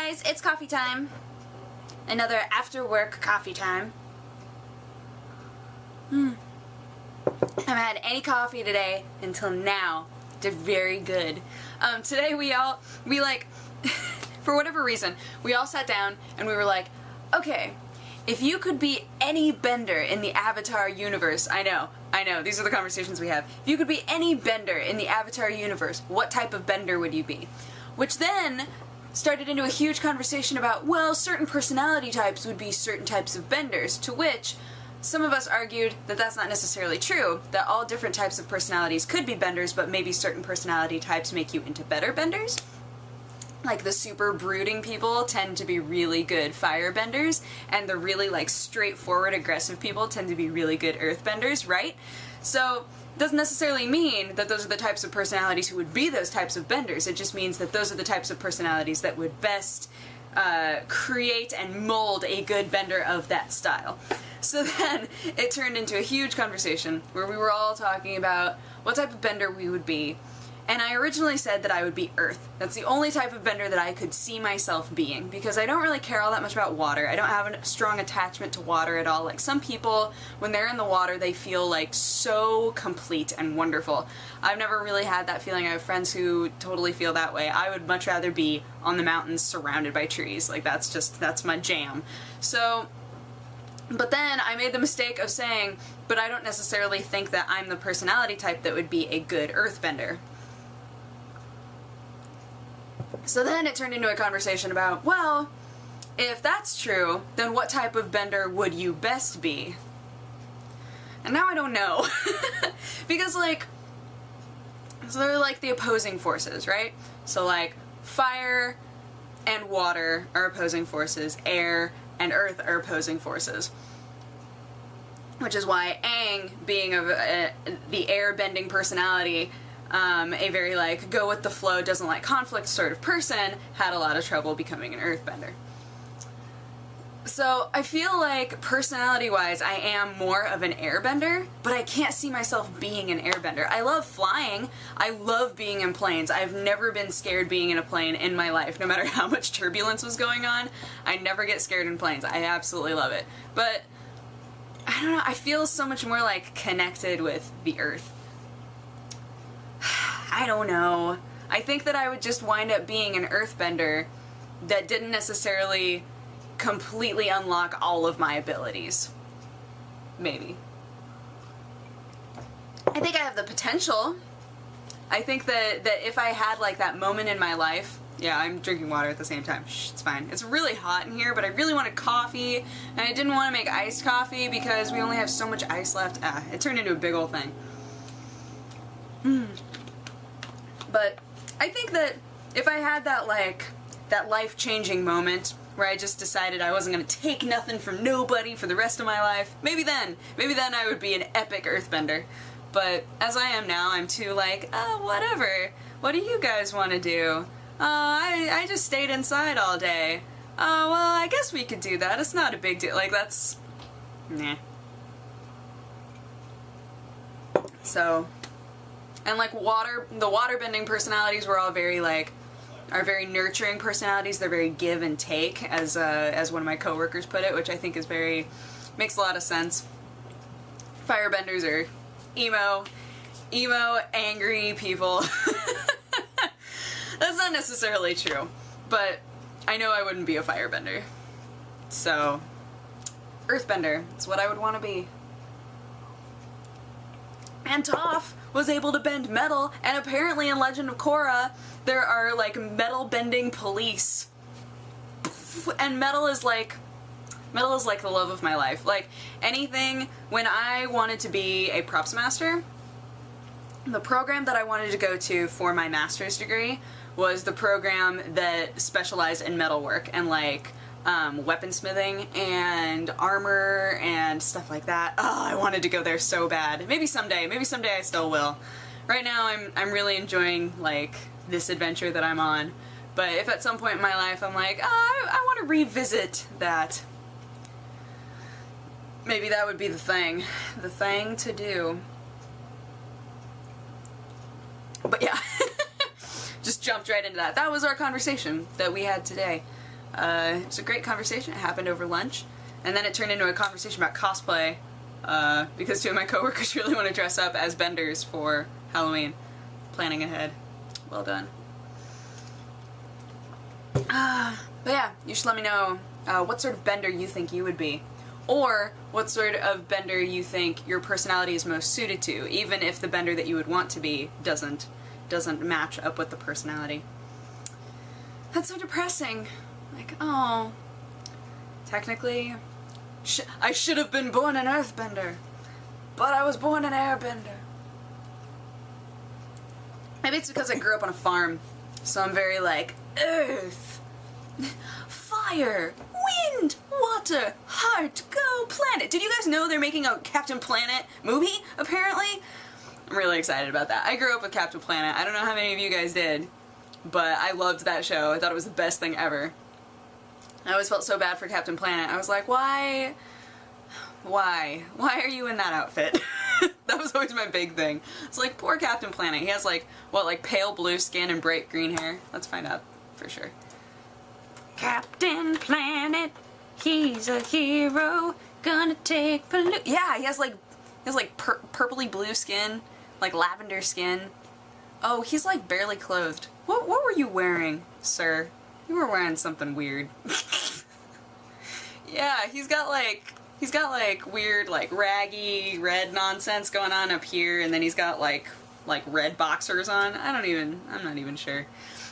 guys, it's coffee time. Another after work coffee time. I haven't had any coffee today until now. Did very good. Today we for whatever reason, we all sat down and we were like, okay, if you could be any bender in the Avatar universe, I know, these are the conversations we have. If you could be any bender in the Avatar universe, what type of bender would you be? Which then started into a huge conversation about, well, certain personality types would be certain types of benders, to which some of us argued that that's not necessarily true, that all different types of personalities could be benders, but maybe certain personality types make you into better benders. Like the super brooding people tend to be really good firebenders, and the really straightforward aggressive people tend to be really good earthbenders, right? So it doesn't necessarily mean that those are the types of personalities who would be those types of benders. It just means that those are the types of personalities that would best create and mold a good bender of that style. So then it turned into a huge conversation where we were all talking about what type of bender we would be. And I originally said that I would be earth. That's the only type of bender that I could see myself being, because I don't really care all that much about water. I don't have a strong attachment to water at all. Like some people, when they're in the water, they feel like so complete and wonderful. I've never really had that feeling. I have friends who totally feel that way. I would much rather be on the mountains surrounded by trees. Like that's my jam. So, but then I made the mistake of saying, but I don't necessarily think that I'm the personality type that would be a good earthbender. So then it turned into a conversation about, well, if that's true, then what type of bender would you best be? And now I don't know. Because so they're like the opposing forces, right? So like fire and water are opposing forces, air and earth are opposing forces. Which is why Aang, being the air-bending personality, a very go with the flow, doesn't like conflict sort of person, had a lot of trouble becoming an earthbender. So I feel like personality-wise I am more of an airbender, but I can't see myself being an airbender. I love flying. I love being in planes. I've never been scared being in a plane in my life, no matter how much turbulence was going on. I never get scared in planes. I absolutely love it. But I don't know, I feel so much more connected with the earth. I don't know. I think that I would just wind up being an earthbender that didn't necessarily completely unlock all of my abilities. Maybe. I think I have the potential. I think that if I had that moment in my life, yeah, I'm drinking water at the same time. Shh, it's fine. It's really hot in here, but I really wanted coffee, and I didn't want to make iced coffee because we only have so much ice left. It turned into a big old thing. But I think that if I had that life-changing moment where I just decided I wasn't going to take nothing from nobody for the rest of my life, maybe then I would be an epic earthbender. But as I am now, I'm too whatever. What do you guys want to do? I just stayed inside all day. Well, I guess we could do that. It's not a big deal. That's... nah. So... And the water-bending personalities were all very are very nurturing personalities. They're very give and take, as one of my coworkers put it, which I think is makes a lot of sense. Firebenders are emo, angry people. That's not necessarily true, but I know I wouldn't be a firebender. So, earthbender, it's what I would want to be. And Toph was able to bend metal, and apparently in Legend of Korra, there are metal-bending police. And metal is the love of my life. Anything, when I wanted to be a props master, the program that I wanted to go to for my master's degree was the program that specialized in metalwork and weaponsmithing and armor and stuff like that. Oh, I wanted to go there so bad. Maybe someday I still will. Right now I'm really enjoying this adventure that I'm on, but if at some point in my life I'm I want to revisit that, maybe that would be the thing to do. But yeah, just jumped right into that. That was our conversation that we had today. It was a great conversation. It happened over lunch. And then it turned into a conversation about cosplay, because two of my coworkers really want to dress up as benders for Halloween. Planning ahead. Well done. But yeah, you should let me know what sort of bender you think you would be. Or what sort of bender you think your personality is most suited to, even if the bender that you would want to be doesn't match up with the personality. That's so depressing. Like, oh, technically, I should have been born an earthbender, but I was born an airbender. Maybe it's because I grew up on a farm, so I'm very like, earth, fire, wind, water, heart, go, planet. Did you guys know they're making a Captain Planet movie, apparently? I'm really excited about that. I grew up with Captain Planet. I don't know how many of you guys did, but I loved that show. I thought it was the best thing ever. I always felt so bad for Captain Planet. I was like, why? Why are you in that outfit? That was always my big thing. It's like, poor Captain Planet. He has like, what, like pale blue skin and bright green hair? Let's find out for sure. Captain Planet, he's a hero, gonna take pollution. Yeah, he has like purpley blue skin, like lavender skin. Oh, he's like barely clothed. What were you wearing, sir? You were wearing something weird. Yeah, he's got like weird like raggy red nonsense going on up here, and then he's got like red boxers on. I'm not even sure.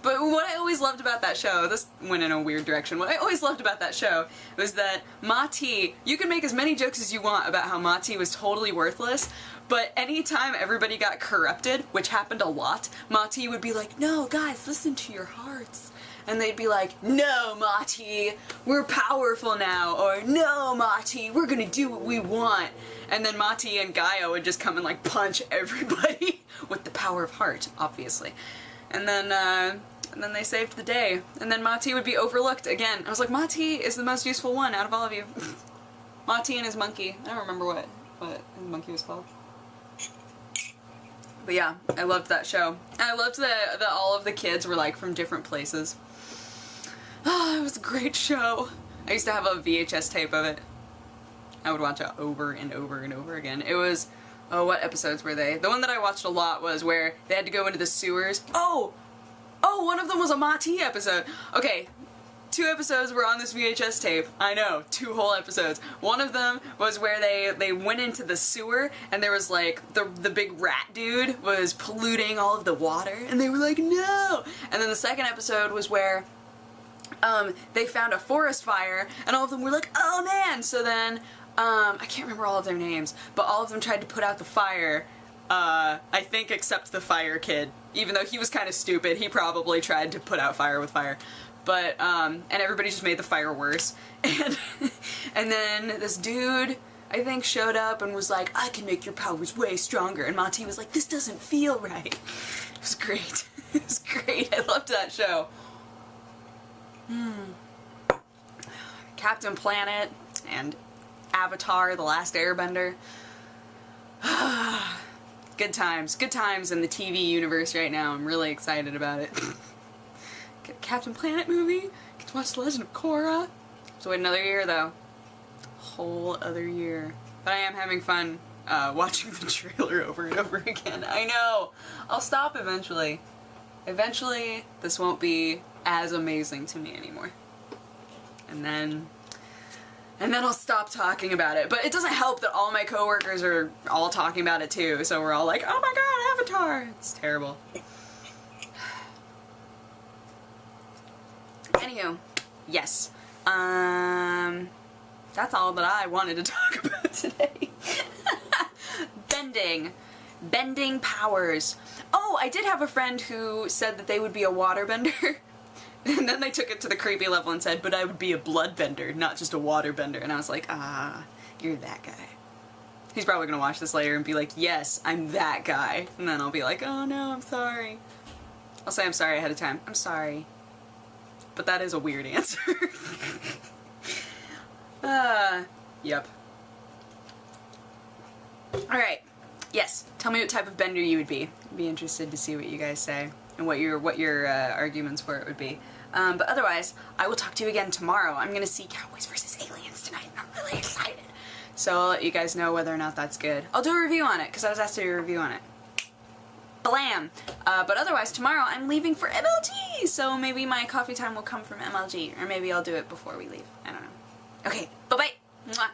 But what I always loved about that show, this went in a weird direction, what I always loved about that show was that Ma-Ti, you can make as many jokes as you want about how Ma-Ti was totally worthless, but anytime everybody got corrupted, which happened a lot, Ma-Ti would be like, no, guys, listen to your hearts. And they'd be like, no, Ma-Ti, we're powerful now, or no, Ma-Ti, we're gonna do what we want. And then Ma-Ti and Gaia would just come and like punch everybody with the power of heart, obviously. And then they saved the day. And then Ma-Ti would be overlooked again. I was like, Ma-Ti is the most useful one out of all of you. Ma-Ti and his monkey. I don't remember what his monkey was called. But yeah, I loved that show. And I loved that all of the kids were like from different places. Oh, it was a great show. I used to have a VHS tape of it. I would watch it over and over and over again. It was, oh, what episodes were they? The one that I watched a lot was where they had to go into the sewers. Oh, one of them was a Ma-Ti episode. Okay, 2 episodes were on this VHS tape. I know, 2 whole episodes. One of them was where they went into the sewer and there was like the big rat dude was polluting all of the water and they were like, no! And then the second episode was where they found a forest fire and all of them were like, oh man! So then, I can't remember all of their names, but all of them tried to put out the fire. I think except the fire kid. Even though he was kind of stupid, he probably tried to put out fire with fire. But, and everybody just made the fire worse. And then this dude, I think, showed up and was like, I can make your powers way stronger. And Ma-Ti was like, this doesn't feel right. It was great. It was great. I loved that show. Captain Planet and Avatar, The Last Airbender. Good times. Good times in the TV universe right now. I'm really excited about it. Get a Captain Planet movie. Get to watch The Legend of Korra. So wait another year though. Whole other year. But I am having fun watching the trailer over and over again. I know. I'll stop eventually. Eventually this won't be as amazing to me anymore. And then I'll stop talking about it. But it doesn't help that all my coworkers are all talking about it too. So we're all like, oh my god, Avatar! It's terrible. Anywho, yes. That's all that I wanted to talk about today. Bending. Bending powers. Oh, I did have a friend who said that they would be a waterbender. And then they took it to the creepy level and said, but I would be a bloodbender, not just a waterbender. And I was like, ah, you're that guy. He's probably gonna watch this later and be like, yes, I'm that guy. And then I'll be like, oh no, I'm sorry. I'll say I'm sorry ahead of time. I'm sorry. But that is a weird answer. Yep. Alright. Yes. Tell me what type of bender you would be. I'd be interested to see what you guys say and what your arguments for it would be. But otherwise, I will talk to you again tomorrow. I'm gonna see Cowboys versus Aliens tonight, and I'm really excited. So I'll let you guys know whether or not that's good. I'll do a review on it, because I was asked to do a review on it. Blam! But otherwise, tomorrow I'm leaving for MLG, so maybe my coffee time will come from MLG, or maybe I'll do it before we leave. I don't know. Okay, bye-bye! Mwah.